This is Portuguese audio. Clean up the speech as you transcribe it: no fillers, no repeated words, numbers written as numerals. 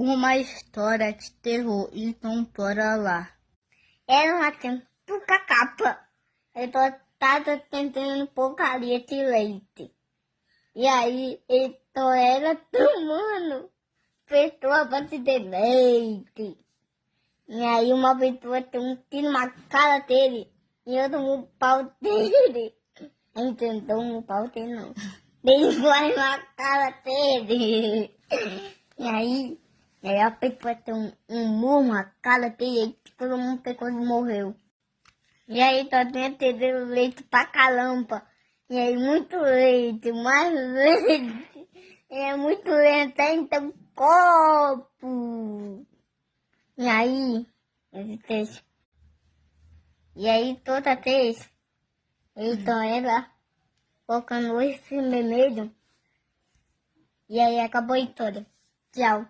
Uma história de terror, então bora lá. Era uma tuca capa. Ele tava tentando pôr carinha de leite. E aí, então era tomando pessoa pra se ter leite. E aí uma pessoa tem um tiro na cara dele e outro no pau dele. Entendeu? No pau dele não. Ele vai na cara dele. E aí a pessoa tem um murro na cara dele e todo mundo pegou e morreu. E aí só tinha tido leite pra caramba. E aí muito leite, mais leite. E é muito leite até então copo. E aí, toda vez, então ela colocando esse vermelho. E aí acabou a história. Tchau.